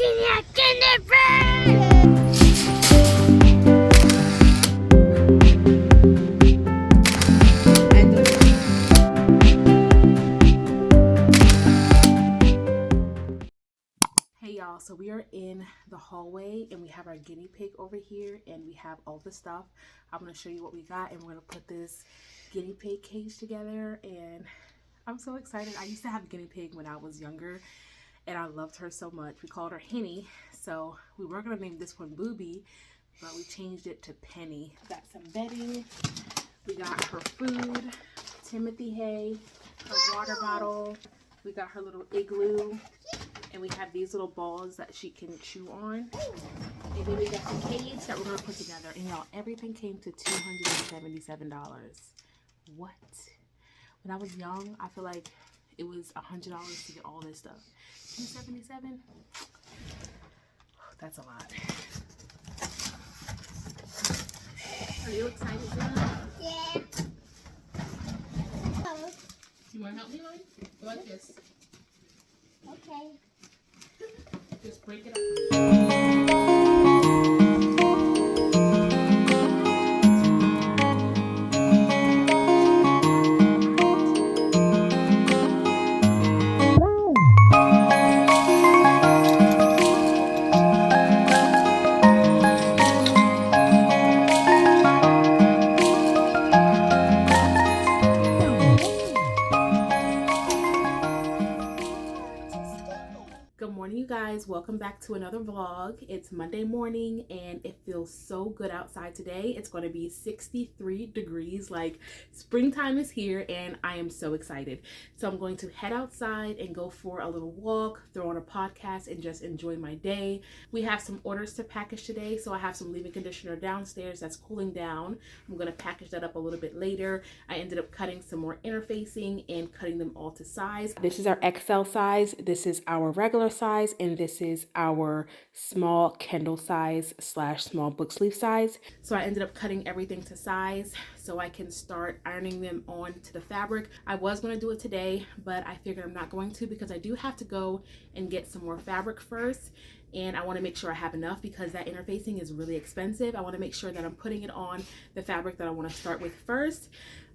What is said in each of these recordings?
Guniea gingerbread! Hey y'all, so we are in the hallway and we have our guinea pig over here and we have all the stuff. I'm going to show you what we got and we're going to put this guinea pig cage together, and I'm so excited. I used to have a guinea pig when I was younger and I loved her so much. We called her Henny, so we were going to name this one Booby, but we changed it to Penny. Got some bedding, we got her food, Timothy hay, her water bottle, we got her little igloo, and we have these little balls that she can chew on. And then we got the cage that we're gonna put together. And y'all, everything came to $277. What? When I was young, I feel like it was $100 to get all this stuff. $277? That's a lot. Are you excited, Xena? Yeah. You wanna help me, Mom? Go like this. Okay. Just break it up. Good morning, you guys. Welcome back to another vlog. It's Monday morning and it feels so good outside today. It's going to be 63 degrees, like springtime is here, and I am so excited. So I'm going to head outside and go for a little walk, throw on a podcast, and just enjoy my day. We have some orders to package today, so I have some leave-in conditioner downstairs that's cooling down. I'm going to package that up a little bit later. I ended up cutting some more interfacing and cutting them all to size. This is our XL size, this is our regular size, and this is our small Kindle size / small book sleeve size. So I ended up cutting everything to size so I can start ironing them on to the fabric. I was going to do it today, but I figured I'm not going to because I do have to go and get some more fabric first. And I want to make sure I have enough because that interfacing is really expensive. I want to make sure that I'm putting it on the fabric that I want to start with first.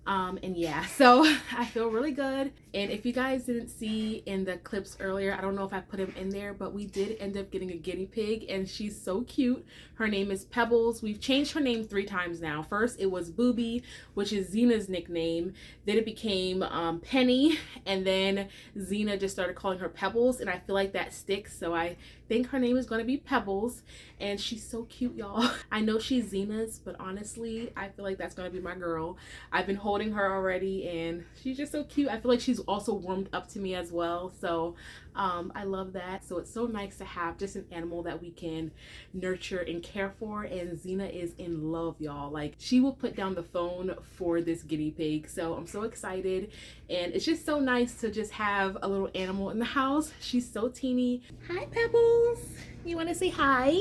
And yeah, so I feel really good. And if you guys didn't see in the clips earlier, I don't know if I put him in there, but we did end up getting a guinea pig and she's so cute. Her name is Pebbles. We've changed her name 3 times now. First it was Booby, which is Xena's nickname. Then it became Penny, and then Xena just started calling her Pebbles, and I feel like that sticks, so I think her name is going to be Pebbles. And she's so cute, y'all. I know she's Xena's, but honestly I feel like that's going to be my girl. I've been holding her already and she's just so cute. I feel like she's also warmed up to me as well, so I love that. So it's so nice to have just an animal that we can nurture and care for, and Xena is in love, y'all. Like, she will put down the phone for this guinea pig, so I'm so excited. And it's just so nice to just have a little animal in the house. She's so teeny. Hi, Pebbles. You want to say hi?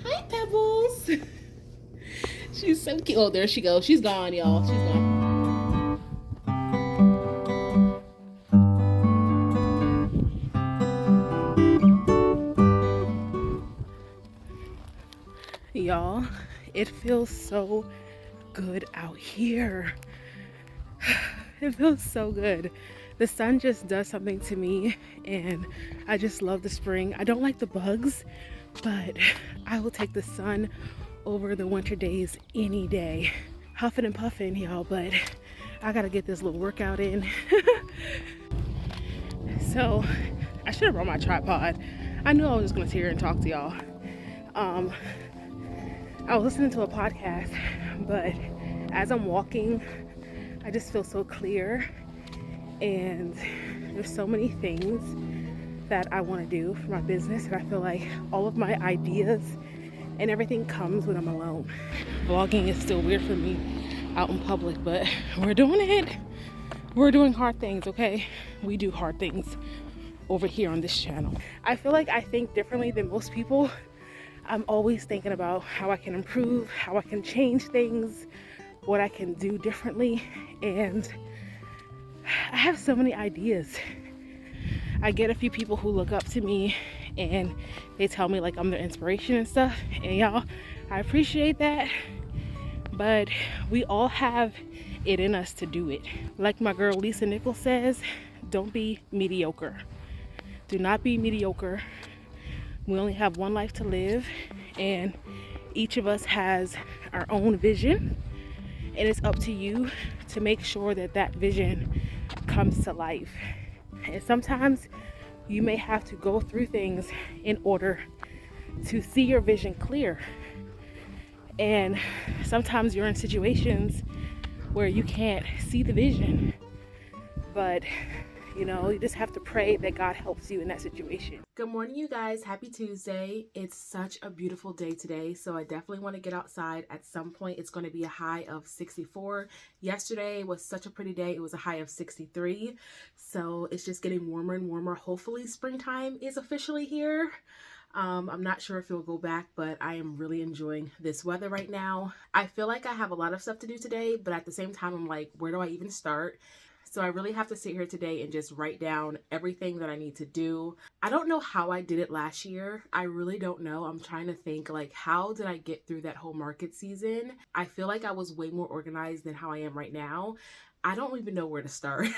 Hi, Pebbles. She's so cute. Oh, there she goes. She's gone, y'all. She's gone. Y'all, it feels so good out here. It feels so good. The sun just does something to me, and I just love the spring. I don't like the bugs, but I will take the sun over the winter days any day. Huffing and puffing, y'all, but I gotta get this little workout in. So I should have brought my tripod. I knew I was just gonna sit here and talk to y'all. I was listening to a podcast, but as I'm walking, I just feel so clear, and there's so many things that I want to do for my business, and I feel like all of my ideas and everything comes when I'm alone. Vlogging is still weird for me out in public, but we're doing it. We're doing hard things, okay? We do hard things over here on this channel. I feel like I think differently than most people. I'm always thinking about how I can improve, how I can change things, what I can do differently, and I have so many ideas. I get a few people who look up to me and they tell me like I'm their inspiration and stuff. And y'all, I appreciate that. But we all have it in us to do it. Like my girl Lisa Nichols says, don't be mediocre. Do not be mediocre. We only have one life to live, and each of us has our own vision, and it's up to you to make sure that that vision comes to life. And sometimes you may have to go through things in order to see your vision clear. And sometimes you're in situations where you can't see the vision, but you know, you just have to pray that God helps you in that situation. Good morning, you guys. Happy Tuesday. It's such a beautiful day today, so I definitely want to get outside at some point. It's going to be a high of 64. Yesterday was such a pretty day. It was a high of 63. So it's just getting warmer and warmer. Hopefully springtime is officially here. I'm not sure if it'll go back, but I am really enjoying this weather right now. I feel like I have a lot of stuff to do today, but at the same time, I'm like, where do I even start? So I really have to sit here today and just write down everything that I need to do. I don't know how I did it last year. I really don't know. I'm trying to think, like, how did I get through that whole market season? I feel like I was way more organized than how I am right now. I don't even know where to start.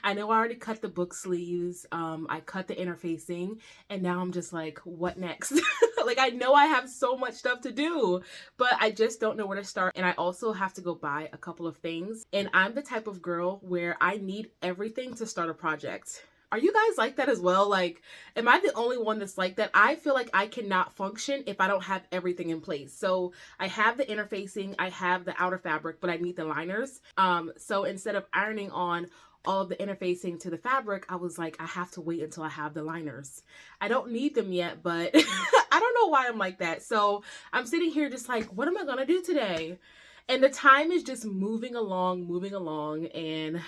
I know I already cut the book sleeves. I cut the interfacing, and now I'm just like, what next? Like, I know I have so much stuff to do, but I just don't know where to start. And I also have to go buy a couple of things. And I'm the type of girl where I need everything to start a project. Are you guys like that as well? Like, am I the only one that's like that? I feel like I cannot function if I don't have everything in place. So I have the interfacing, I have the outer fabric, but I need the liners. So instead of ironing on all of the interfacing to the fabric, I was like, I have to wait until I have the liners. I don't need them yet, but I don't know why I'm like that. So I'm sitting here just like, what am I gonna do today? And the time is just moving along, and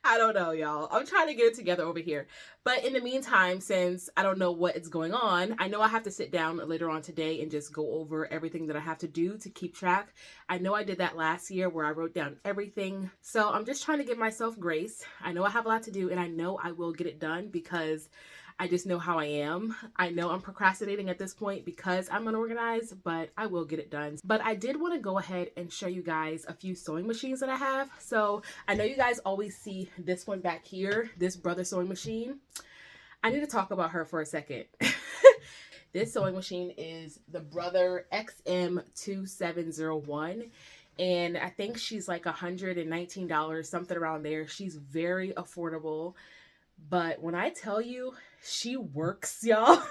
I don't know, y'all. I'm trying to get it together over here. But in the meantime, since I don't know what is going on, I know I have to sit down later on today and just go over everything that I have to do to keep track. I know I did that last year where I wrote down everything. So I'm just trying to give myself grace. I know I have a lot to do, and I know I will get it done because I just know how I am. I know I'm procrastinating at this point because I'm unorganized, but I will get it done. But I did want to go ahead and show you guys a few sewing machines that I have. So I know you guys always see this one back here, this Brother sewing machine. I need to talk about her for a second. This sewing machine is the Brother XM2701. And I think she's like $119, something around there. She's very affordable. But when I tell you, she works, y'all.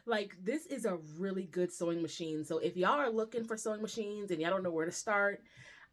Like, this is a really good sewing machine. So if y'all are looking for sewing machines and y'all don't know where to start,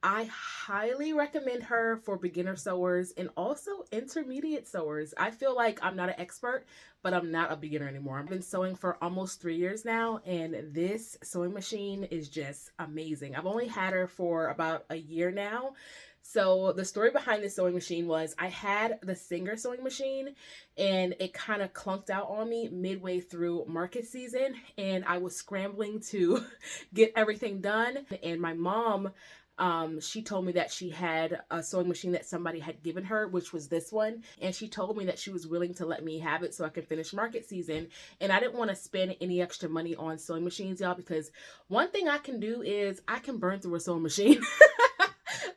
I highly recommend her for beginner sewers and also intermediate sewers. I feel like I'm not an expert, but I'm not a beginner anymore. I've been sewing for almost 3 years now, and this sewing machine is just amazing. I've only had her for about a year now. So the story behind this sewing machine was I had the Singer sewing machine, and it kind of clunked out on me midway through market season, and I was scrambling to get everything done. And my mom, she told me that she had a sewing machine that somebody had given her, which was this one. And she told me that she was willing to let me have it so I could finish market season. And I didn't want to spend any extra money on sewing machines, y'all, because one thing I can do is I can burn through a sewing machine.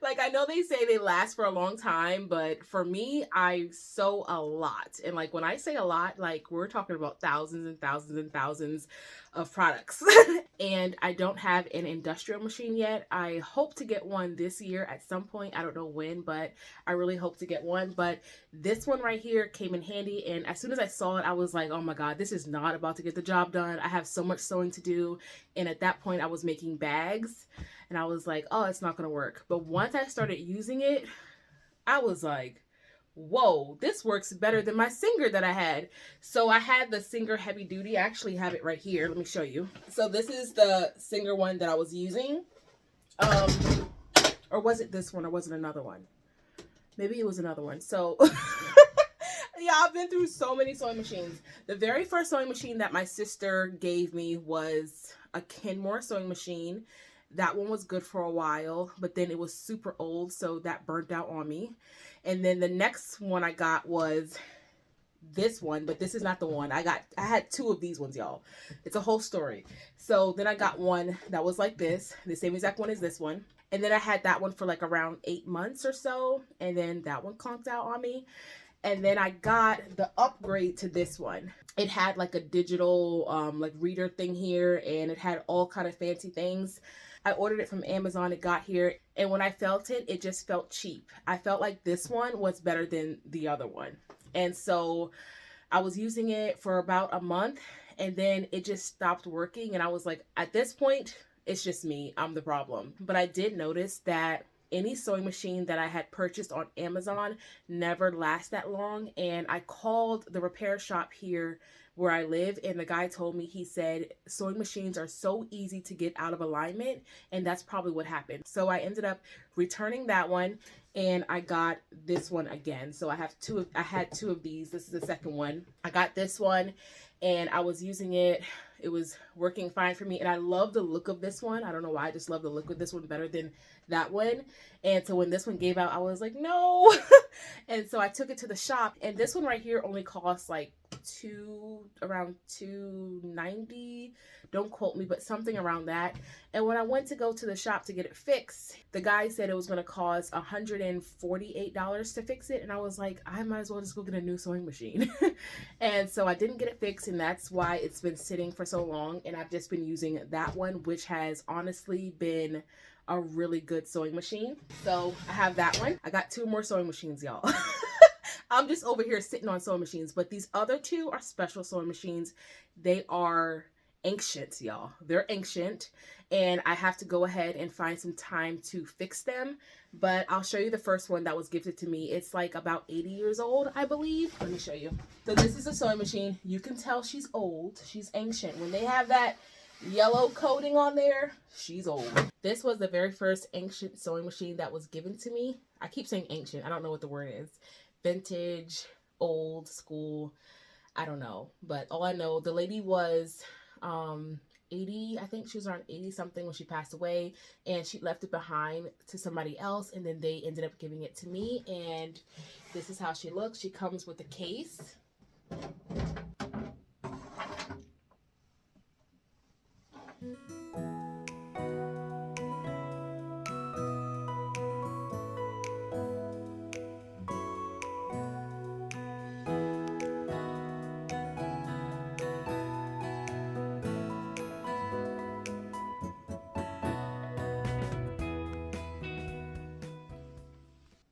Like, I know they say they last for a long time, but for me, I sew a lot. And like, when I say a lot, like, we're talking about thousands and thousands and thousands of products. And I don't have an industrial machine yet. I hope to get one this year at some point. I don't know when, but I really hope to get one. But this one right here came in handy. And as soon as I saw it, I was like, oh my God, this is not about to get the job done. I have so much sewing to do. And at that point, I was making bags. And I was like, oh, it's not going to work. But once I started using it, I was like, whoa, this works better than my Singer that I had. So I had the Singer Heavy Duty. I actually have it right here. Let me show you. So this is the Singer one that I was using. Or was it this one, or was it another one? Maybe it was another one. So yeah, I've been through so many sewing machines. The very first sewing machine that my sister gave me was a Kenmore sewing machine. That one was good for a while, but then it was super old, so that burnt out on me. And then the next one I got was this one, but this is not the one. I had two of these ones, y'all. It's a whole story. So then I got one that was like this, the same exact one as this one. And then I had that one for like around 8 months or so. And then that one conked out on me. And then I got the upgrade to this one. It had like a digital like reader thing here, and it had all kind of fancy things. I ordered it from Amazon. It got here, and when I felt it, it just felt cheap. I felt like this one was better than the other one. And so I was using it for about a month, and then it just stopped working. And I was like, at this point, it's just me. I'm the problem. But I did notice that any sewing machine that I had purchased on Amazon never lasts that long. And I called the repair shop here where I live, and the guy told me, he said, sewing machines are so easy to get out of alignment, and that's probably what happened. So I ended up returning that one, and I got this one again. So I had two of these. This is the second one. I got this one, and I was using it. It was working fine for me, and I love the look of this one. I don't know why, I just love the look of this one better than that one. And so when this one gave out, I was like, no. And so I took it to the shop, and this one right here only costs like around $2.90. Don't quote me, but something around that. And when I went to go to the shop to get it fixed, the guy said it was going to cost $148 to fix it. And I was like, I might as well just go get a new sewing machine. And so I didn't get it fixed, and that's why it's been sitting for so long. And I've just been using that one, which has honestly been a really good sewing machine. So I have that one. I got 2 more sewing machines, y'all. I'm just over here sitting on sewing machines, but these other 2 are special sewing machines. They are ancient, y'all. They're ancient, and I have to go ahead and find some time to fix them. But I'll show you the first one that was gifted to me. It's like about 80 years old, I believe. Let me show you. So this is a sewing machine. You can tell she's old. She's ancient. When they have that yellow coating on there, she's old. This was the very first ancient sewing machine that was given to me. I keep saying ancient. I don't know what the word is. Vintage, old school, I don't know. But all I know, the lady was 80, I think she was around 80 something when she passed away, and she left it behind to somebody else, and then they ended up giving it to me. And this is how she looks. She comes with a case.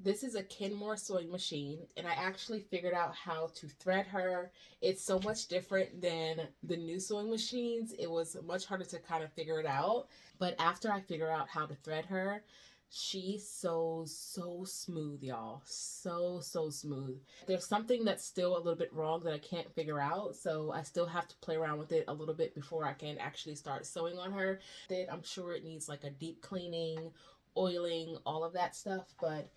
This is a Kenmore sewing machine, and I actually figured out how to thread her. It's so much different than the new sewing machines. It was much harder to kind of figure it out. But after I figure out how to thread her, she sews so smooth, y'all. So smooth. There's something that's still a little bit wrong that I can't figure out, so I still have to play around with it a little bit before I can actually start sewing on her. I'm sure it needs like a deep cleaning, oiling, all of that stuff, but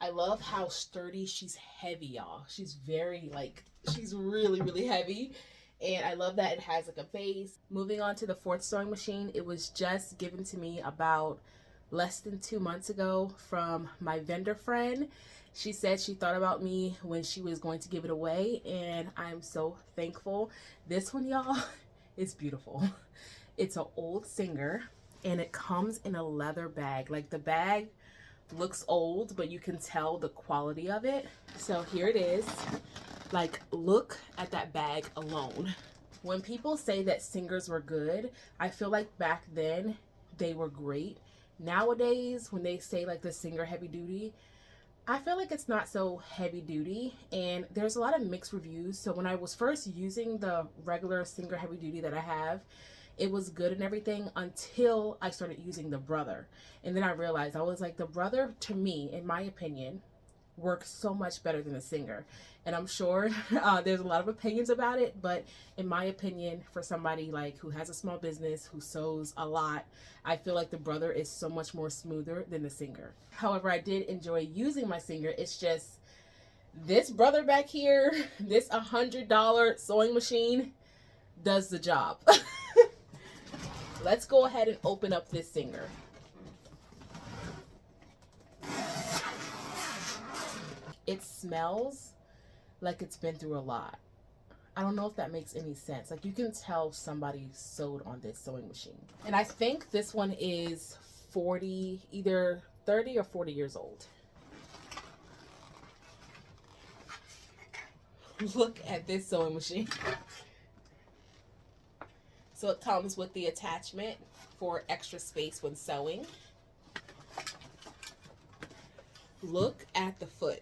I love how sturdy. She's heavy, y'all. She's very, like, she's really heavy. And I love that it has like a base. Moving on to the 4th sewing machine. It was just given to me about less than 2 months ago from my vendor friend. She said she thought about me when she was going to give it away, and I'm so thankful. This one, y'all, is beautiful. It's an old Singer, and it comes in a leather bag. Like, the bag looks old, but you can tell the quality of it. So here it is. Like, look at that bag alone. When people say that Singers were good, I feel like back then they were great. Nowadays, when they say like the Singer heavy duty, I feel like it's not so heavy duty, and there's a lot of mixed reviews. So when I was first using the regular Singer heavy duty that I have, it was good and everything until I started using the Brother. And then I realized, I was like, the Brother, to me, in my opinion, works so much better than the Singer. And I'm sure there's a lot of opinions about it, but in my opinion, for somebody like who has a small business, who sews a lot, I feel like the Brother is so much more smoother than the Singer. However, I did enjoy using my Singer. It's just this Brother back here, this $100 sewing machine does the job. Let's go ahead and open up this Singer. It smells like it's been through a lot. I don't know if that makes any sense. Like you can tell somebody sewed on this sewing machine. And I think this one is 40, either 30 or 40 years old. Look at this sewing machine. So it comes with the attachment for extra space when sewing. Look at the foot.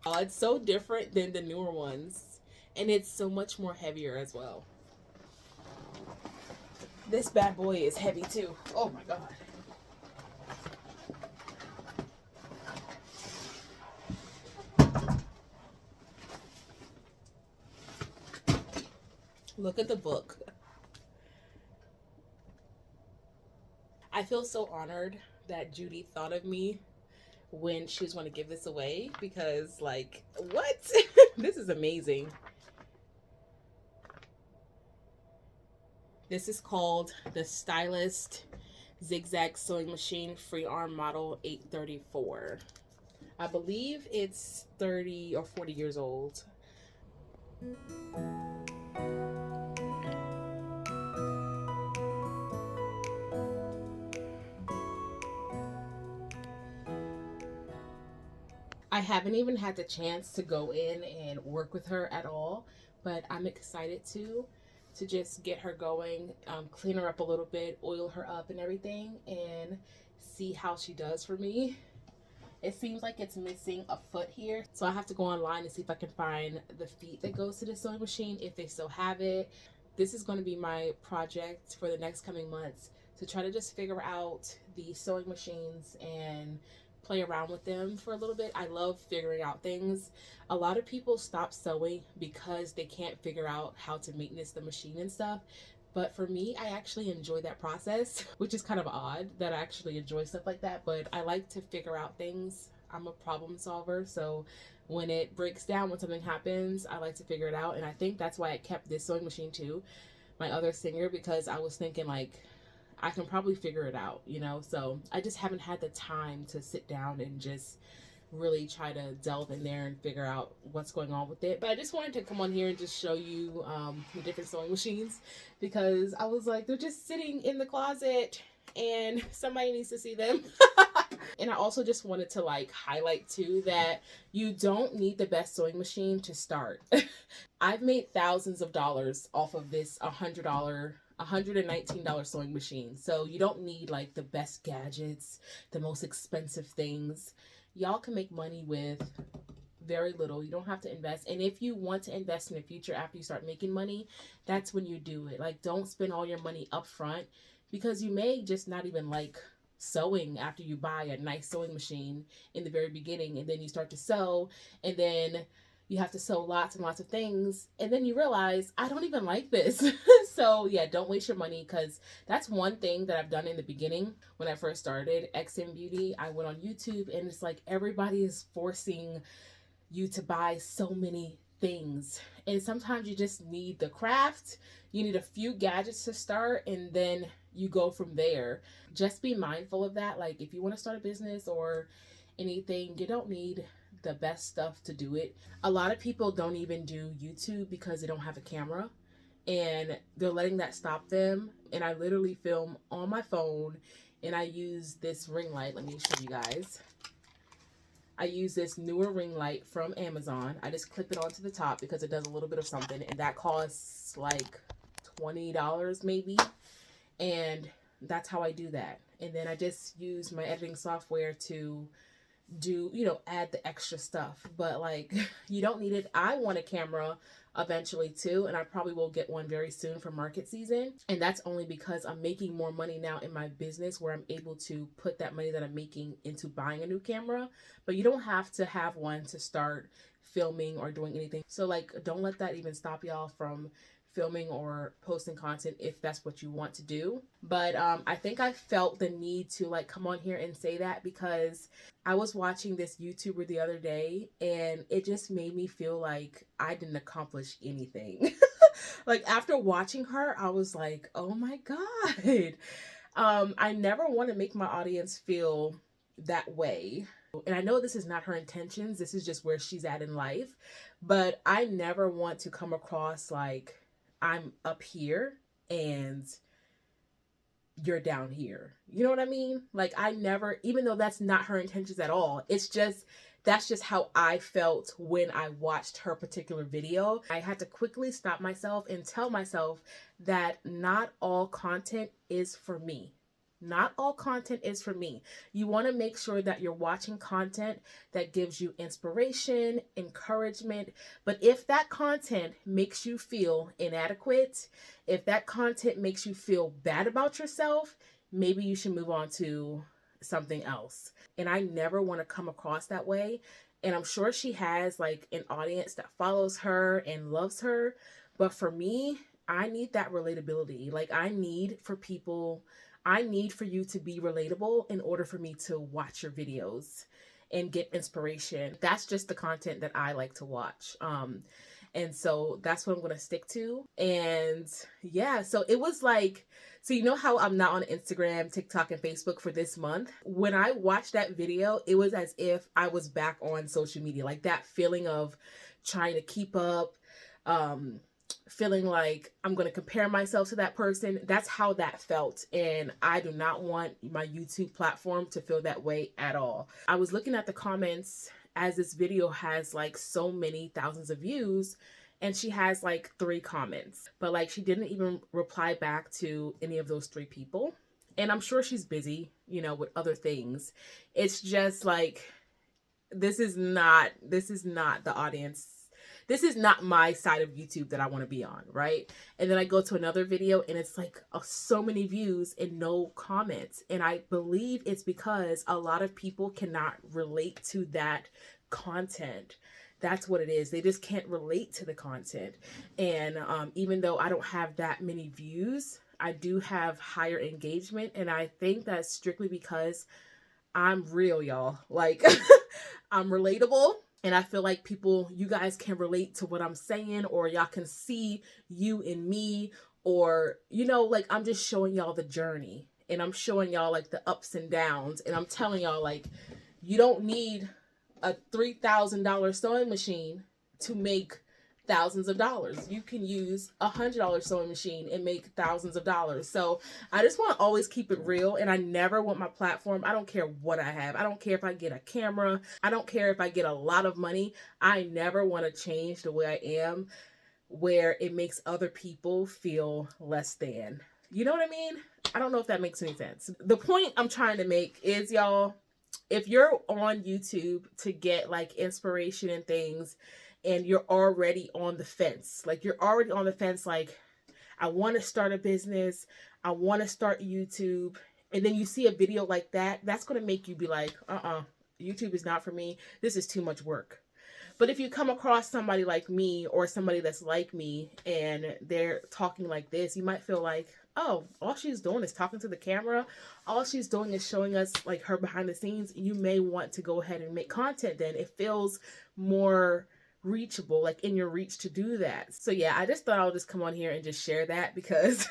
Oh, it's so different than the newer ones. And it's so much more heavier as well. This bad boy is heavy too. Oh my God. Look at the book. I feel so honored that Judy thought of me when she was going to give this away, because like, what? This is amazing. This is called the Stylist Zigzag Sewing Machine Free Arm Model 834. I believe it's 30 or 40 years old. I haven't even had the chance to go in and work with her at all, but I'm excited to just get her going, clean her up a little bit, oil her up and everything, and see how she does for me. It seems like it's missing a foot here, so I have to go online and see if I can find the feet that goes to the sewing machine, if they still have it. This is going to be my project for the next coming months, to try to just figure out the sewing machines and play around with them for a little bit. I love figuring out things. A lot of people stop sewing because they can't figure out how to maintenance the machine and stuff. But for me, I actually enjoy that process, which is kind of odd that I actually enjoy stuff like that. But I like to figure out things. I'm a problem solver. So when it breaks down, when something happens, I like to figure it out. And I think that's why I kept this sewing machine too, my other Singer, because I was thinking like, I can probably figure it out, you know? So I just haven't had the time to sit down and just really try to delve in there and figure out what's going on with it. But I just wanted to come on here and just show you the different sewing machines, because I was like, they're just sitting in the closet and somebody needs to see them. And I also just wanted to like highlight too that you don't need the best sewing machine to start. I've made thousands of dollars off of this $119 sewing machine. So you don't need like the best gadgets, the most expensive things. Y'all can make money with very little. You don't have to invest. And if you want to invest in the future after you start making money, that's when you do it. Like, don't spend all your money up front, because you may just not even like sewing after you buy a nice sewing machine in the very beginning, and then you start to sew, and then you have to sew lots and lots of things, and then you realize, I don't even like this. So yeah, don't waste your money, because that's one thing that I've done in the beginning when I first started XM Beauty. I went on YouTube, and it's like everybody is forcing you to buy so many things, and sometimes you just need the craft. You need a few gadgets to start, and then you go from there. Just be mindful of that. Like, if you want to start a business or anything, you don't need the best stuff to do it. A lot of people don't even do YouTube because they don't have a camera, and they're letting that stop them. And I literally film on my phone, and I use this ring light. Let me show you guys. I use this newer ring light from Amazon. I just clip it onto the top because it does a little bit of something, and that costs like $20 maybe. And that's how I do that. And then I just use my editing software to do, you know, add the extra stuff. But like, you don't need it. I want a camera eventually too, and I probably will get one very soon for market season. And that's only because I'm making more money now in my business, where I'm able to put that money that I'm making into buying a new camera. But you don't have to have one to start filming or doing anything. So like, don't let that even stop y'all from filming or posting content if that's what you want to do. But I think I felt the need to like come on here and say that, because I was watching this YouTuber the other day, and it just made me feel like I didn't accomplish anything. Like, after watching her, I was like, oh my God. I never want to make my audience feel that way. And I know this is not her intentions, this is just where she's at in life, but I never want to come across like I'm up here and you're down here. You know what I mean? Like, I never, even though that's not her intentions at all, it's just, that's just how I felt when I watched her particular video. I had to quickly stop myself and tell myself that not all content is for me. Not all content is for me. You want to make sure that you're watching content that gives you inspiration, encouragement. But if that content makes you feel inadequate, if that content makes you feel bad about yourself, maybe you should move on to something else. And I never want to come across that way. And I'm sure she has like an audience that follows her and loves her. But for me, I need that relatability. Like, I need for you to be relatable in order for me to watch your videos and get inspiration. That's just the content that I like to watch. And so that's what I'm going to stick to. And yeah, so it was like, so you know how I'm not on Instagram, TikTok, and Facebook for this month? When I watched that video, it was as if I was back on social media. Like, that feeling of trying to keep up, feeling like I'm going to compare myself to that person. That's how that felt. And I do not want my YouTube platform to feel that way at all. I was looking at the comments as this video has like so many thousands of views, and she has like 3 comments, but like she didn't even reply back to any of those 3 people. And I'm sure she's busy, you know, with other things. It's just like, this is not the audience. This is not my side of YouTube that I want to be on, right? And then I go to another video and it's like so many views and no comments. And I believe it's because a lot of people cannot relate to that content. That's what it is. They just can't relate to the content. And even though I don't have that many views, I do have higher engagement. And I think that's strictly because I'm real, y'all. Like, I'm relatable. And I feel like you guys can relate to what I'm saying, or y'all can see you in me, or, you know, like, I'm just showing y'all the journey, and I'm showing y'all like the ups and downs. And I'm telling y'all, like, you don't need a $3,000 sewing machine to make thousands of dollars. You can use $100 sewing machine and make thousands of dollars. So I just want to always keep it real. And I never want my platform, I don't care what I have, I don't care if I get a camera, I don't care if I get a lot of money, I never want to change the way I am where it makes other people feel less than. You know what I mean? I don't know if that makes any sense. The point I'm trying to make is, y'all, if you're on YouTube to get like inspiration and things, and you're already on the fence, like I want to start a business, I want to start YouTube, and then you see a video like that, that's going to make you be like, YouTube is not for me. This is too much work. But if you come across somebody like me, or somebody that's like me, and they're talking like this, you might feel like, oh, all she's doing is talking to the camera. All she's doing is showing us like her behind the scenes. You may want to go ahead and make content then. It feels more reachable, like in your reach to do that. So yeah, I just thought I'll just come on here and just share that, because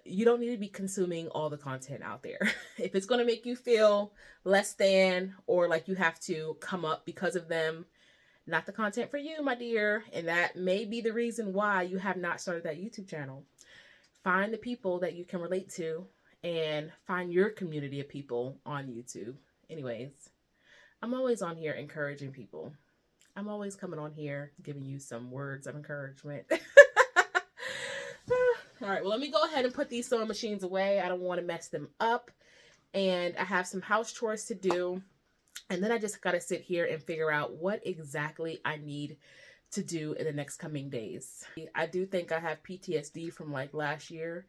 you don't need to be consuming all the content out there. If it's going to make you feel less than, or like you have to come up because of them, not the content for you, my dear. And that may be the reason why you have not started that YouTube channel. Find the people that you can relate to, and find your community of people on YouTube. Anyways, I'm always on here encouraging people. I'm always coming on here giving you some words of encouragement. All right, well, let me go ahead and put these sewing machines away. I don't want to mess them up. And I have some house chores to do. And then I just got to sit here and figure out what exactly I need to do in the next coming days. I do think I have PTSD from like last year.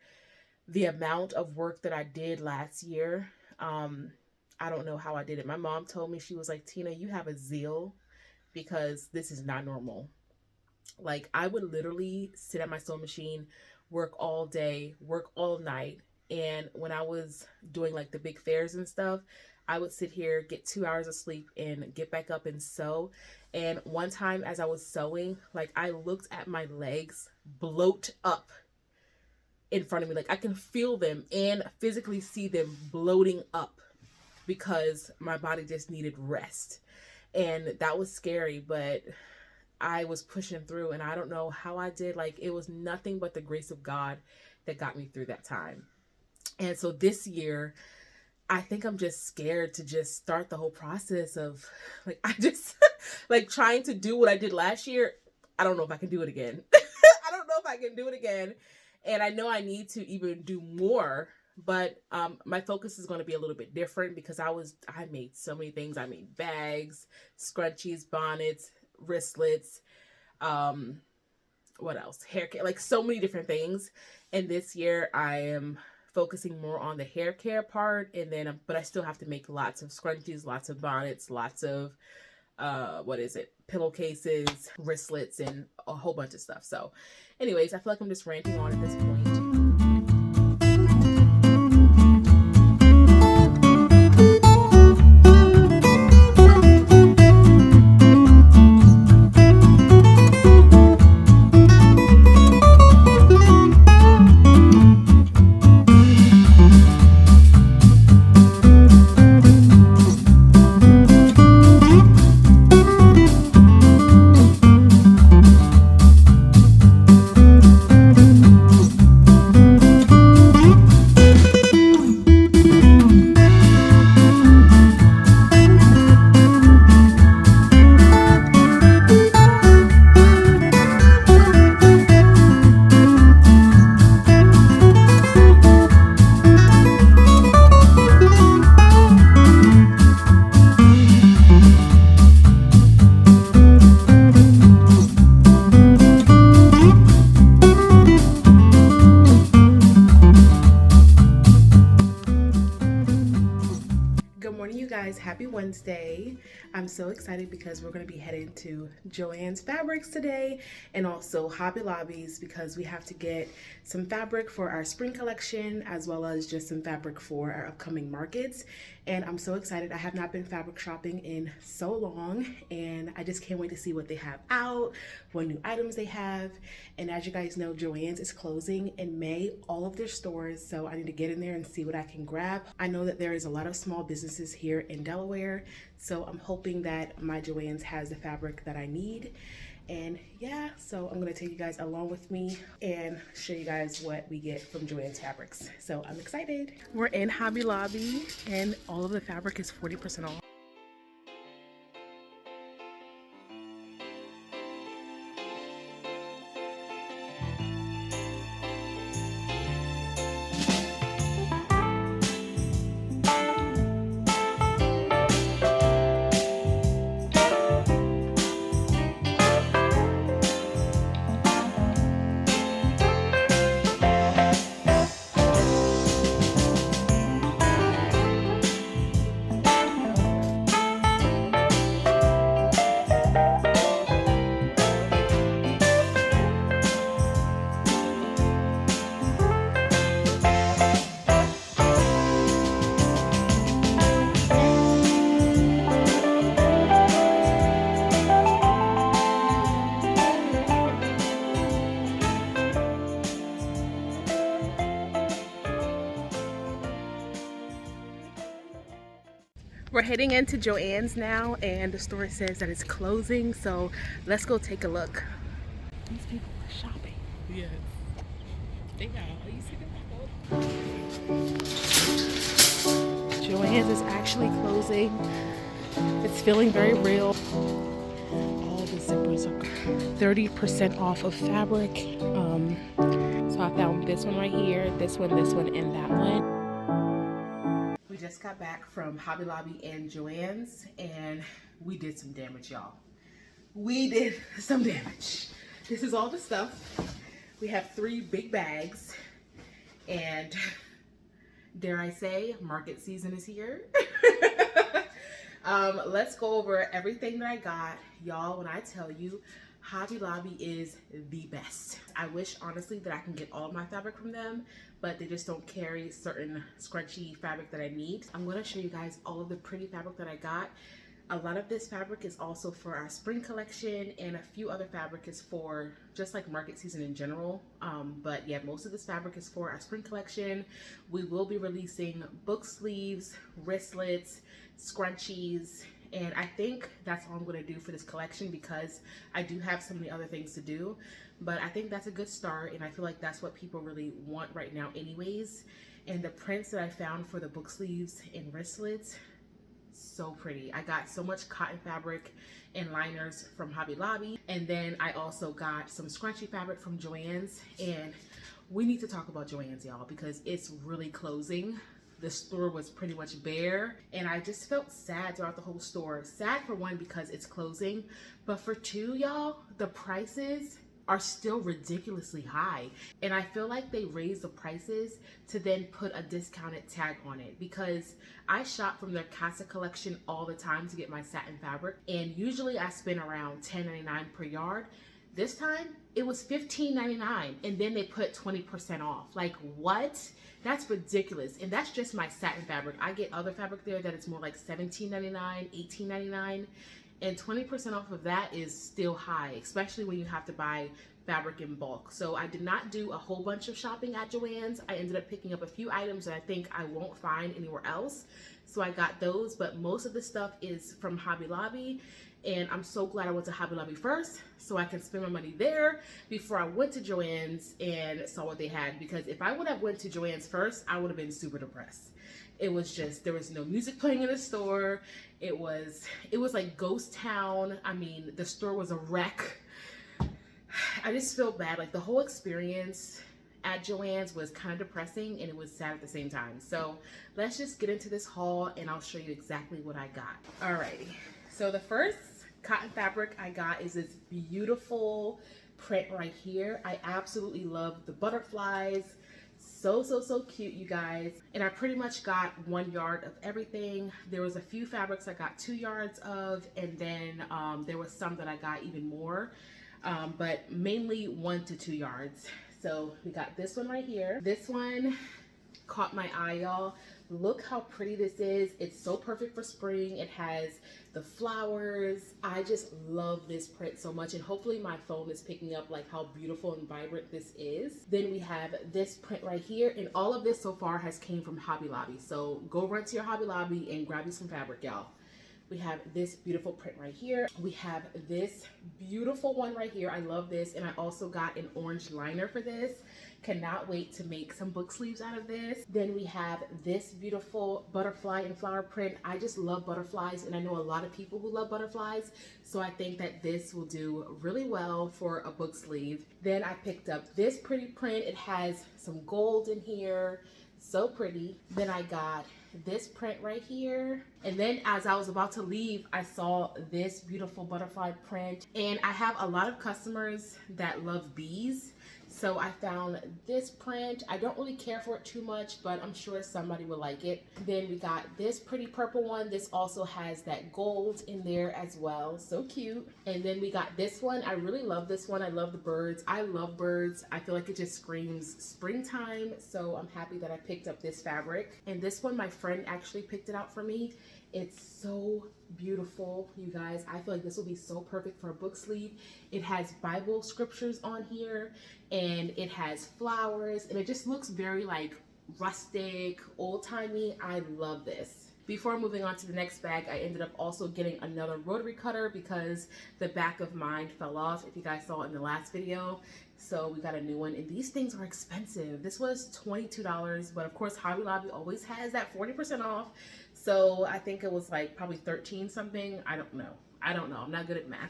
The amount of work that I did last year, I don't know how I did it. My mom told me, she was like, Tina, you have a zeal, because this is not normal. Like, I would literally sit at my sewing machine, work all day, work all night. And when I was doing like the big fairs and stuff, I would sit here, get 2 hours of sleep, and get back up and sew. And one time as I was sewing, like, I looked at my legs bloat up in front of me. Like, I can feel them and physically see them bloating up. because my body just needed rest. And that was scary, but I was pushing through, and I don't know how I did. Like, it was nothing but the grace of God that got me through that time. And so this year, I think I'm just scared to just start the whole process of, like, I just like trying to do what I did last year. I don't know if I can do it again. I don't know if I can do it again. And I know I need to even do more, but my focus is going to be a little bit different because I made so many things. I made bags, scrunchies, bonnets, wristlets, what else? Hair care, like so many different things. And this year I am focusing more on the hair care part, and then but I still have to make lots of scrunchies, lots of bonnets, lots of pillowcases, wristlets, and a whole bunch of stuff. So anyways, I feel like I'm just ranting on at this point. Happy Wednesday. I'm so excited because we're going to be heading to Joann's Fabrics today, and also Hobby Lobby's because we have to get some fabric for our spring collection as well as just some fabric for our upcoming markets. And I'm so excited. I have not been fabric shopping in so long, and I just can't wait to see what they have out, what new items they have. And as you guys know, Joann's is closing in May, all of their stores, so I need to get in there and see what I can grab. I know that there is a lot of small businesses here in Delaware, so I'm hoping that my Joann's has the fabric that I need. And yeah, so I'm gonna take you guys along with me and show you guys what we get from Joann's Fabrics. So I'm excited. We're in Hobby Lobby and all of the fabric is 40% off. We're heading into Joann's now, and the store says that it's closing, so let's go take a look. These people are shopping. Yes. They got all you see them. Joann's is actually closing. It's feeling very real. All the zippers are 30% off of fabric. So I found this one right here, this one, and that one. We just got back from Hobby Lobby and Joann's, and we did some damage, y'all. We did some damage. This is all the stuff. We have 3 big bags, and dare I say, market season is here. Let's go over everything that I got. Y'all, when I tell you, Hobby Lobby is the best. I wish, honestly, that I can get all of my fabric from them, but they just don't carry certain scrunchy fabric that I need. I'm gonna show you guys all of the pretty fabric that I got. A lot of this fabric is also for our spring collection, and a few other fabric is for just like market season in general. But yeah, most of this fabric is for our spring collection. We will be releasing book sleeves, wristlets, scrunchies, and I think that's all I'm going to do for this collection because I do have so many other things to do. But I think that's a good start, and I feel like that's what people really want right now anyways. And the prints that I found for the book sleeves and wristlets, so pretty. I got so much cotton fabric and liners from Hobby Lobby, and then I also got some scrunchy fabric from Joann's. And we need to talk about Joann's, y'all, because it's really closing. The store was pretty much bare, and I just felt sad throughout the whole store. Sad for one because it's closing, but for two, y'all, the prices are still ridiculously high. And I feel like they raised the prices to then put a discounted tag on it, because I shop from their Casa collection all the time to get my satin fabric, and usually I spend around $10.99 per yard. This time it was $15.99, and then they put 20% off. Like, what? That's ridiculous. And that's just my satin fabric. I get other fabric there that it's more like $17.99, $18.99, and 20% off of that is still high, especially when you have to buy fabric in bulk. So I did not do a whole bunch of shopping at Joann's. I ended up picking up a few items that I think I won't find anywhere else. So I got those, but most of the stuff is from Hobby Lobby. And I'm so glad I went to Hobby Lobby first so I can spend my money there before I went to Joann's and saw what they had. Because if I would have went to Joann's first, I would have been super depressed. It was just, there was no music playing in the store. It was like ghost town. I mean, the store was a wreck. I just feel bad. Like, the whole experience at Joann's was kind of depressing, and it was sad at the same time. So let's just get into this haul and I'll show you exactly what I got. Alrighty. So the first cotton fabric I got is this beautiful print right here. I absolutely love the butterflies. So cute, you guys. And I pretty much got 1 yard of everything. There was a few fabrics I got 2 yards of, and then there was some that I got even more, but mainly 1 to 2 yards. So we got this one right here. This one caught my eye, y'all. Look how pretty this is. It's so perfect for spring. It has the flowers. I just love this print so much, and hopefully my phone is picking up like how beautiful and vibrant this is. Then we have this print right here, and all of this so far has came from Hobby Lobby. So go run to your Hobby Lobby and grab you some fabric, y'all. We have this beautiful print right here. We have this beautiful one right here. I love this, and I also got an orange liner for this. Cannot wait to make some book sleeves out of this. Then we have this beautiful butterfly and flower print. I just love butterflies, and I know a lot of people who love butterflies, so I think that this will do really well for a book sleeve. Then I picked up this pretty print. It has some gold in here, so pretty. Then I got this print right here, and then as I was about to leave, I saw this beautiful butterfly print. And I have a lot of customers that love bees, so I found this print. I don't really care for it too much, but I'm sure somebody will like it. Then we got this pretty purple one. This also has that gold in there as well. So cute. And then we got this one. I really love this one. I love the birds. I love birds. I feel like it just screams springtime. So I'm happy that I picked up this fabric. And this one, my friend actually picked it out for me. It's so beautiful, you guys. I feel like this will be so perfect for a book sleeve. It has Bible scriptures on here, and it has flowers, and it just looks very like rustic, old-timey. I love this. Before moving on to the next bag, I ended up also getting another rotary cutter because the back of mine fell off, if you guys saw in the last video. So we got a new one, and these things are expensive. This was $22, but of course Hobby Lobby always has that 40% off. So I think it was like probably 13 something. I don't know. I'm not good at math.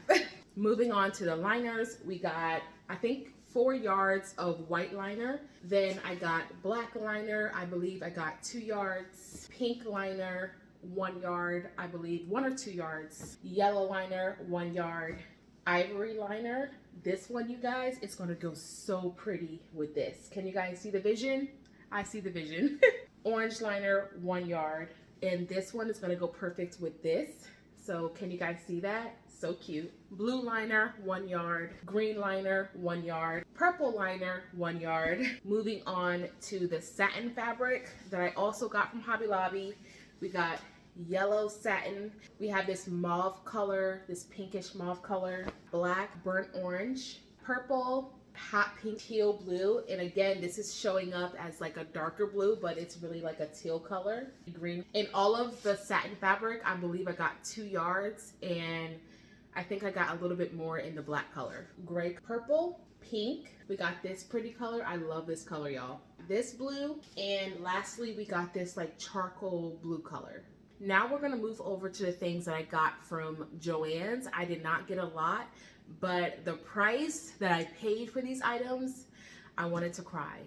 Moving on to the liners, we got, I think, 4 yards of white liner. Then I got black liner. I believe I got 2 yards. Pink liner, 1 yard, I believe, 1 or 2 yards. Yellow liner, 1 yard. Ivory liner. This one, you guys, it's going to go so pretty with this. Can you guys see the vision? I see the vision. Orange liner, 1 yard. And this one is going to go perfect with this. So can you guys see that? So cute. Blue liner, 1 yard. Green liner, 1 yard. Purple liner, 1 yard. Moving on to the satin fabric that I also got from Hobby Lobby. We got yellow satin. We have this mauve color, this pinkish mauve color, black, burnt orange, purple, hot pink, teal blue. And again, this is showing up as like a darker blue, but it's really like a teal color, green. In all of the satin fabric, I believe I got 2 yards, and I think I got a little bit more in the black color. Gray, purple, pink. We got this pretty color. I love this color, y'all. This blue, and lastly, we got this like charcoal blue color. Now we're gonna move over to the things that I got from Joann's. I did not get a lot, but the price that I paid for these items, I wanted to cry.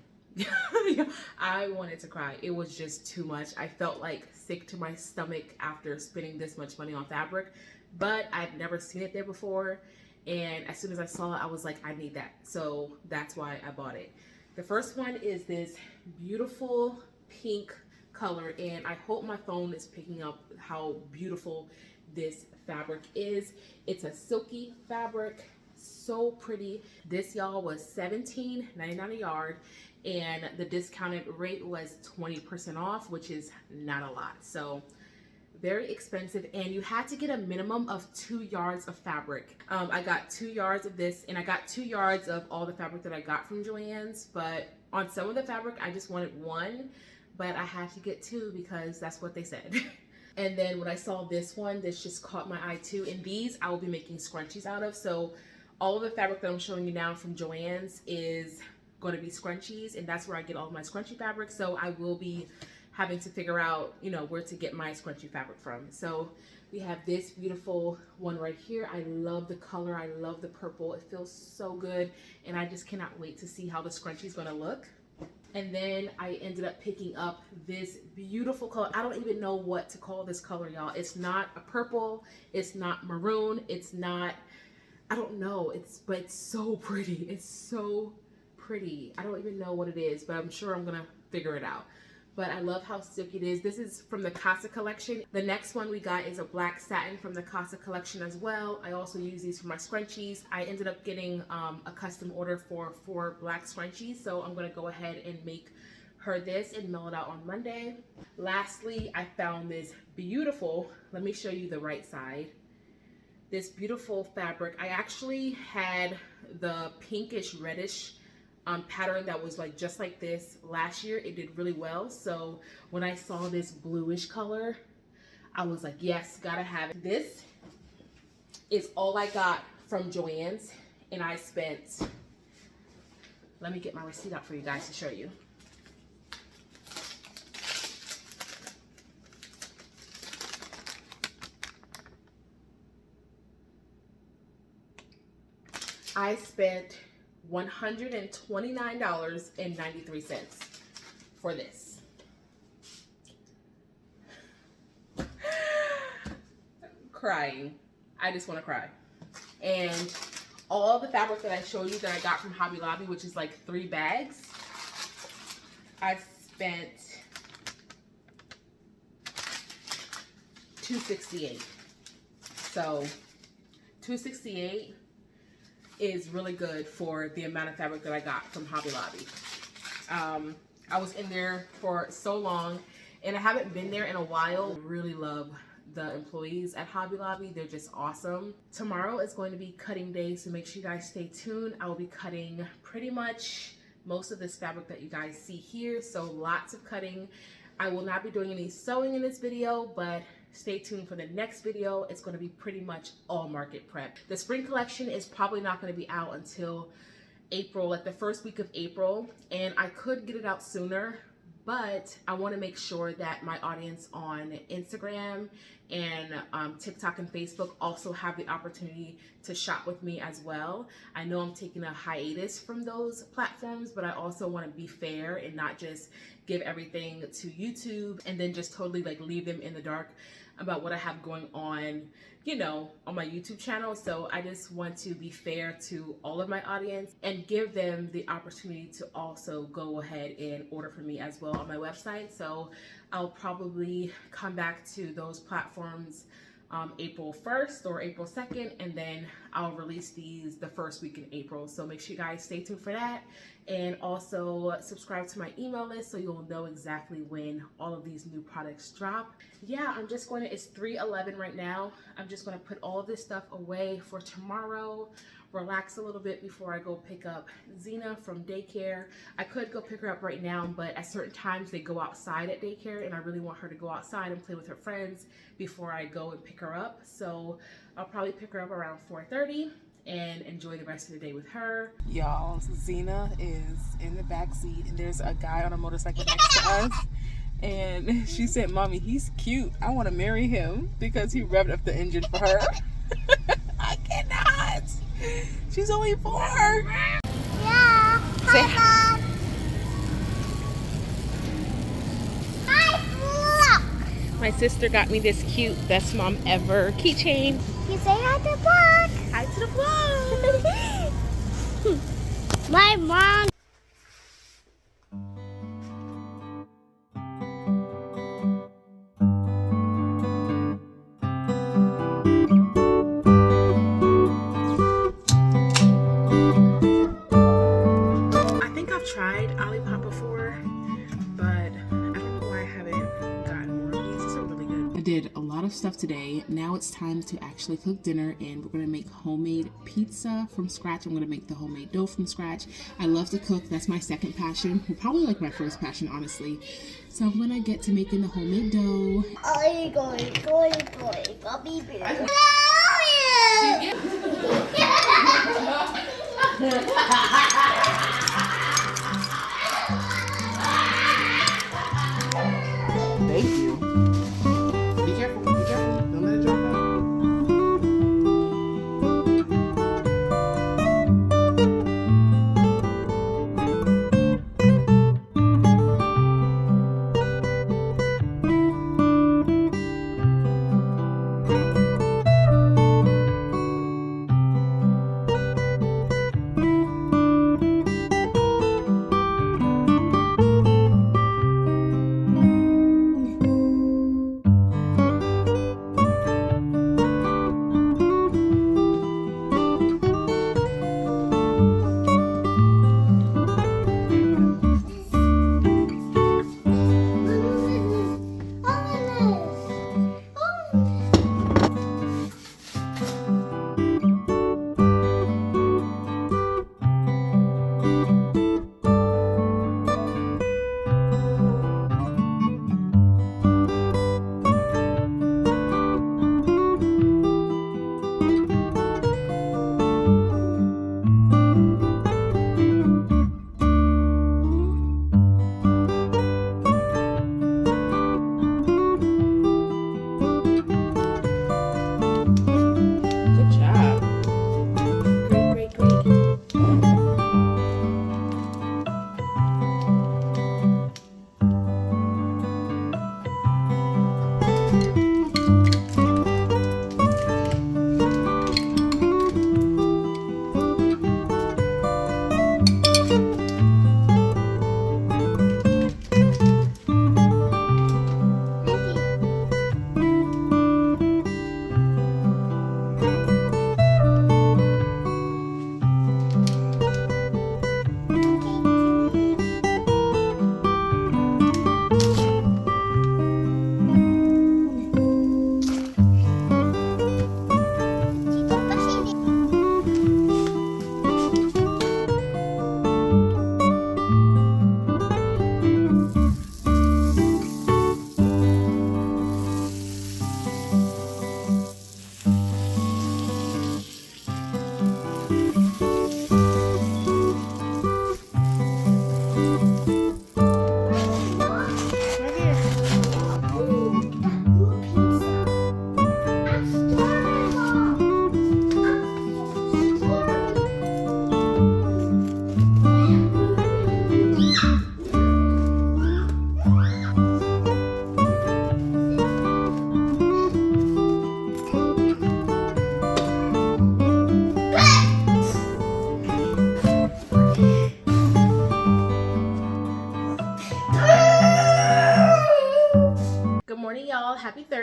I wanted to cry. It was just too much. I felt like sick to my stomach after spending this much money on fabric, but I've never seen it there before. And as soon as I saw it, I was like, I need that. So that's why I bought it. The first one is this beautiful pink color, and I hope my phone is picking up how beautiful this fabric is. It's a silky fabric, so pretty. This, y'all, was $17.99 a yard, and the discounted rate was 20% off, which is not a lot. So very expensive, and you had to get a minimum of 2 yards of fabric. I got 2 yards of this, and I got 2 yards of all the fabric that I got from Joann's, but on some of the fabric I just wanted 1, but I had to get 2 because that's what they said. And then when I saw this one, this just caught my eye too, and these I will be making scrunchies out of. So all of the fabric that I'm showing you now from Joann's is going to be scrunchies, and that's where I get all of my scrunchie fabric. So I will be having to figure out, you know, where to get my scrunchie fabric from. So we have this beautiful one right here. I love the color. I love the purple. It feels so good, and I just cannot wait to see how the scrunchie is going to look. And then I ended up picking up this beautiful color. I don't even know what to call this color, y'all. It's not a purple. It's not maroon. It's not, I don't know. But it's so pretty. It's so pretty. I don't even know what it is, but I'm sure I'm gonna figure it out. But I love how silky it is. This is from the Casa collection. The next one we got is a black satin from the Casa collection as well. I also use these for my scrunchies. I ended up getting a custom order for 4 black scrunchies, so I'm gonna go ahead and make her this and mail it out on Monday. Lastly, I found this beautiful, let me show you the right side, this beautiful fabric. I actually had the pinkish reddish pattern that was like just like this last year. It did really well. So when I saw this bluish color, I was like, yes, gotta have it. This is all I got from Joann's, and I spent, let me get my receipt out for you guys to show you. I spent $129.93 for this. Crying. I just want to cry. And all the fabric that I showed you that I got from Hobby Lobby, which is like 3 bags, I spent $268. So $268 is really good for the amount of fabric that I got from Hobby Lobby. I was in there for so long, and I haven't been there in a while. I really love the employees at Hobby Lobby. They're just awesome. Tomorrow is going to be cutting day, so make sure you guys stay tuned. I will be cutting pretty much most of this fabric that you guys see here, so lots of cutting. I will not be doing any sewing in this video, but stay tuned for the next video. It's going to be pretty much all market prep. The spring collection is probably not going to be out until April, like the first week of April, and I could get it out sooner, but I want to make sure that my audience on Instagram and TikTok and Facebook also have the opportunity to shop with me as well. I know I'm taking a hiatus from those platforms, but I also want to be fair and not just give everything to YouTube and then just totally like leave them in the dark about what I have going on, you know, on my YouTube channel. So I just want to be fair to all of my audience and give them the opportunity to also go ahead and order from me as well on my website. So I'll probably come back to those platforms April 1st or April 2nd, and then I'll release these the first week in April. So make sure you guys stay tuned for that. And also subscribe to my email list so you'll know exactly when all of these new products drop. Yeah, I'm just going to, it's 3:11 right now. I'm just going to put all of this stuff away for tomorrow, relax a little bit before I go pick up Xena from daycare. I could go pick her up right now, but at certain times they go outside at daycare and I really want her to go outside and play with her friends before I go and pick her up. So I'll probably pick her up around 4:30 and enjoy the rest of the day with her. Y'all, Xena is in the back seat and there's a guy on a motorcycle next to us. And she said, "Mommy, he's cute. I want to marry him," because he revved up the engine for her. I cannot. She's only 4. Yeah. Say Hi, Mom. Hi, look. My sister got me this cute best mom ever keychain. You say hi to vlog. Hi to the vlog. My mom. I think I've tried Olipop before, but I don't know why I haven't gotten more of these. These are really good. I did a lot of stuff today. Now it's time to actually cook dinner, and we're gonna make homemade pizza from scratch. I'm gonna make the homemade dough from scratch. I love to cook. That's my second passion. Probably like my first passion, honestly. So I'm gonna get to making the homemade dough. Going, Bobby Bear. Thank you. Be careful, be careful. Don't let it drop out.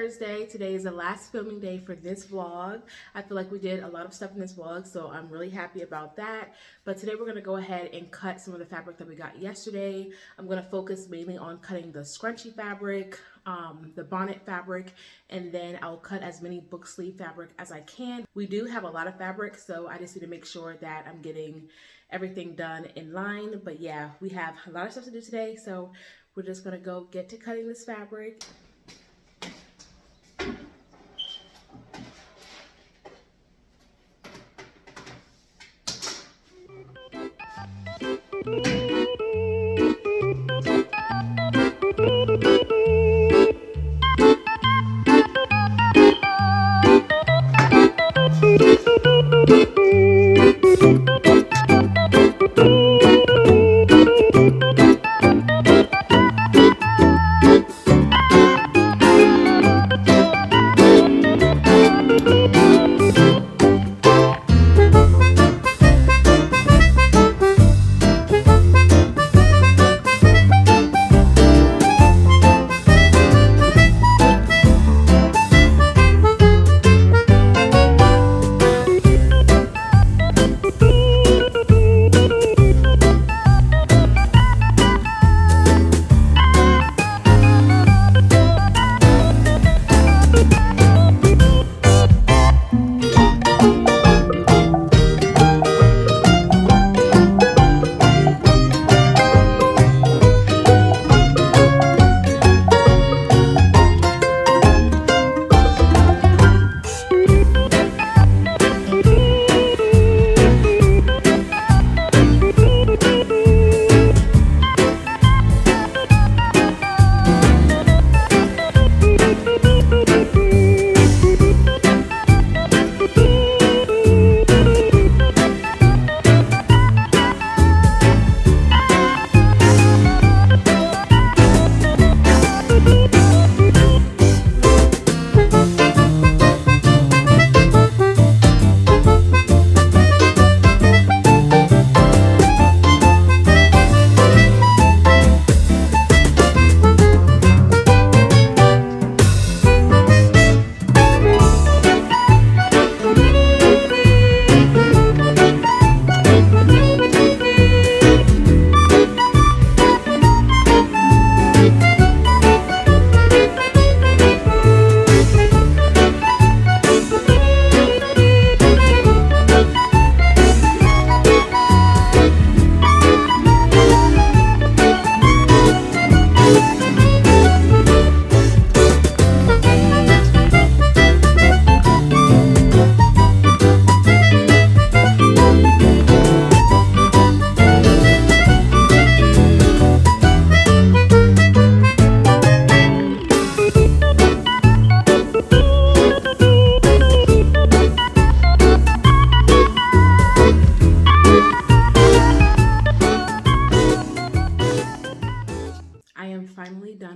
Thursday. Today is the last filming day for this vlog. I feel like we did a lot of stuff in this vlog, so I'm really happy about that. But today we're going to go ahead and cut some of the fabric that we got yesterday. I'm going to focus mainly on cutting the scrunchie fabric, the bonnet fabric, and then I'll cut as many book sleeve fabric as I can. We do have a lot of fabric, so I just need to make sure that I'm getting everything done in line. But yeah, we have a lot of stuff to do today, so we're just gonna go get to cutting this fabric.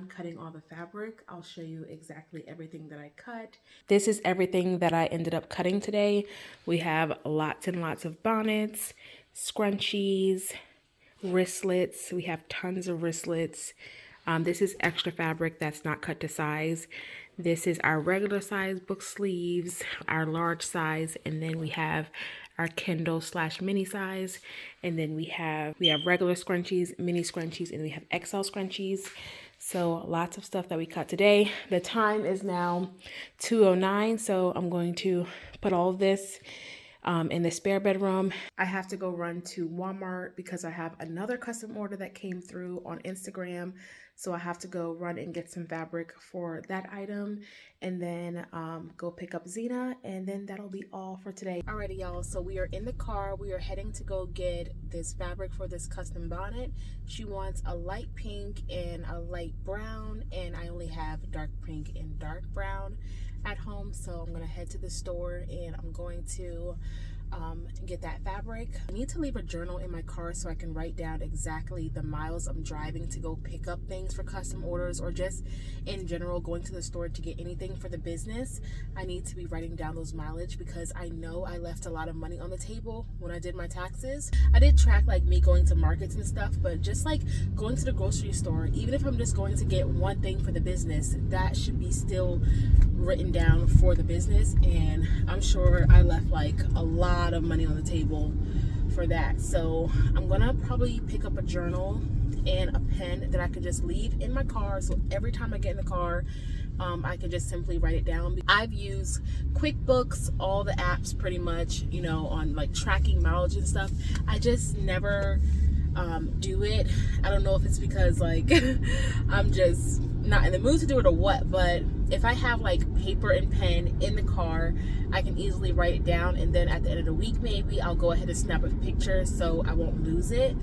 Cutting all the fabric. I'll show you exactly everything that I cut. This is everything that I ended up cutting today. We have lots and lots of bonnets, scrunchies, wristlets. We have tons of wristlets. This is extra fabric that's not cut to size. This is our regular size book sleeves, our large size, and then we have our Kindle / mini size, and then we have regular scrunchies, mini scrunchies, and we have XL scrunchies. So lots of stuff that we cut today. The time is now 2:09, so I'm going to put all of this in the spare bedroom. I have to go run to Walmart because I have another custom order that came through on Instagram. So I have to go run and get some fabric for that item, and then go pick up Xena, and then that'll be all for today. Alrighty, y'all, so we are in the car. We are heading to go get this fabric for this custom bonnet. She wants a light pink and a light brown, and I only have dark pink and dark brown at home, so I'm gonna head to the store and I'm going to get that fabric. I need to leave a journal in my car so I can write down exactly the miles I'm driving to go pick up things for custom orders, or just in general going to the store to get anything for the business. I need to be writing down those mileage because I know I left a lot of money on the table when I did my taxes. I did track like me going to markets and stuff, but just like going to the grocery store, even if I'm just going to get one thing for the business, that should be still written down for the business. And I'm sure I left like a lot of money on the table for that. So I'm gonna probably pick up a journal and a pen that I could just leave in my car, so every time I get in the car I can just simply write it down. I've used QuickBooks, all the apps pretty much, you know, on like tracking mileage and stuff. I just never do it. I don't know if it's because like I'm just not in the mood to do it or what, but if I have like paper and pen in the car, I can easily write it down, and then at the end of the week maybe I'll go ahead and snap a picture so I won't lose it.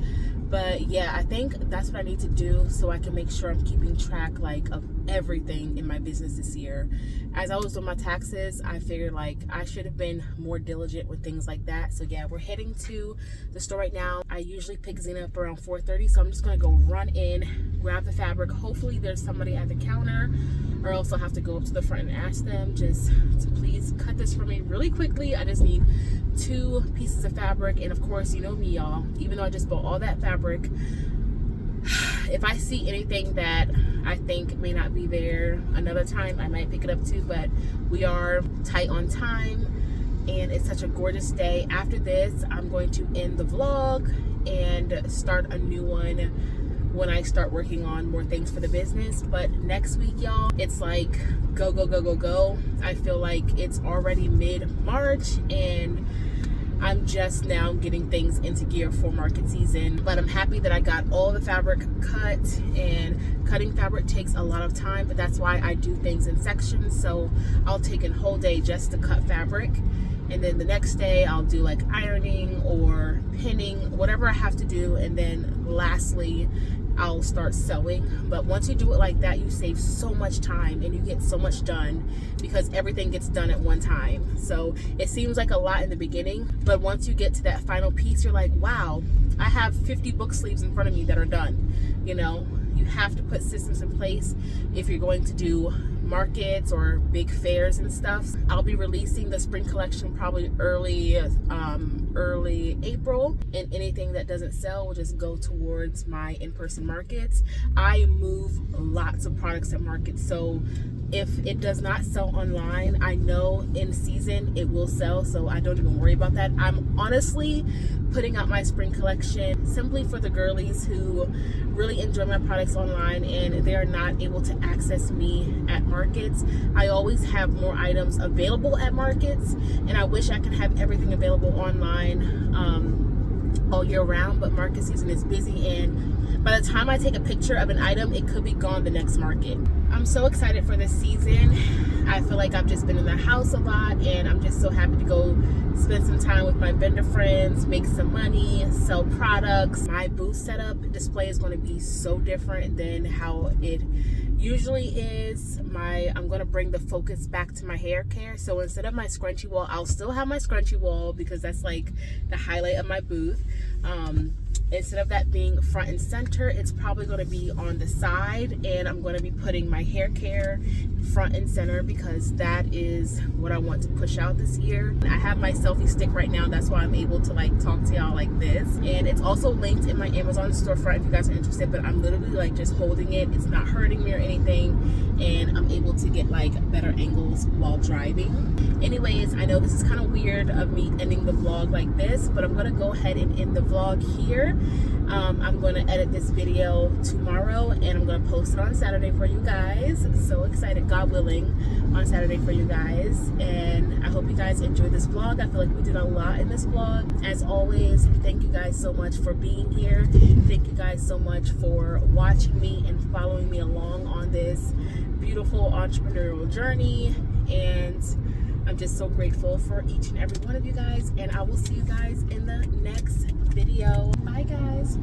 But yeah, I think that's what I need to do so I can make sure I'm keeping track like of everything in my business this year. As I was doing my taxes, I figured like I should have been more diligent with things like that. So yeah, we're heading to the store right now. I usually pick Xena up around 4:30, so I'm just gonna go run in, grab the fabric. Hopefully there's somebody at the counter, or else I'll have to go up to the front and ask them just to please cut this for me really quickly. I just need 2 pieces of fabric, and of course, you know me, y'all, even though I just bought all that fabric, if I see anything that I think may not be there another time, I might pick it up too. But we are tight on time and it's such a gorgeous day. After this, I'm going to end the vlog and start a new one when I start working on more things for the business. But next week, y'all, it's like go, go, go, go, go. I feel like it's already mid-March and I'm just now getting things into gear for market season. But I'm happy that I got all the fabric cut, and cutting fabric takes a lot of time, but that's why I do things in sections. So I'll take a whole day just to cut fabric, and then the next day I'll do like ironing or pinning, whatever I have to do, and then lastly I'll start sewing. But once you do it like that, you save so much time and you get so much done because everything gets done at one time. So it seems like a lot in the beginning, but once you get to that final piece, you're like, wow, I have 50 book sleeves in front of me that are done. You know, you have to put systems in place if you're going to do markets or big fairs and stuff. I'll be releasing the spring collection probably early April, and anything that doesn't sell will just go towards my in-person markets. I move lots of products at markets, so if it does not sell online, I know in season it will sell, so I don't even worry about that. I'm honestly putting out my spring collection simply for the girlies who really enjoy my products online and they are not able to access me at markets. I always have more items available at markets, and I wish I could have everything available online all year round, but market season is busy, and by the time I take a picture of an item, it could be gone the next market. I'm so excited for this season. I feel like I've just been in the house a lot, and I'm just so happy to go spend some time with my vendor friends, make some money, sell products. My booth setup display is going to be so different than how it usually is. I'm going to bring the focus back to my hair care. So instead of my scrunchie wall, I'll still have my scrunchie wall because that's like the highlight of my booth. Instead of that being front and center, it's probably going to be on the side, and I'm going to be putting my hair care front and center because that is what I want to push out this year. I have my selfie stick right now, that's why I'm able to like talk to y'all like this, and it's also linked in my Amazon storefront if you guys are interested. But I'm literally like just holding it, it's not hurting me or anything, and I'm able to get like better angles while driving. Anyways, I know this is kind of weird of me ending the vlog like this, but I'm gonna go ahead and end the vlog here. I'm going to edit this video tomorrow, and I'm going to post it on Saturday for you guys. So excited, God willing, on Saturday for you guys. And I hope you guys enjoyed this vlog. I feel like we did a lot in this vlog. As always, thank you guys so much for being here. Thank you guys so much for watching me and following me along on this beautiful entrepreneurial journey. And I'm just so grateful for each and every one of you guys, and I will see you guys in the next video. Bye guys.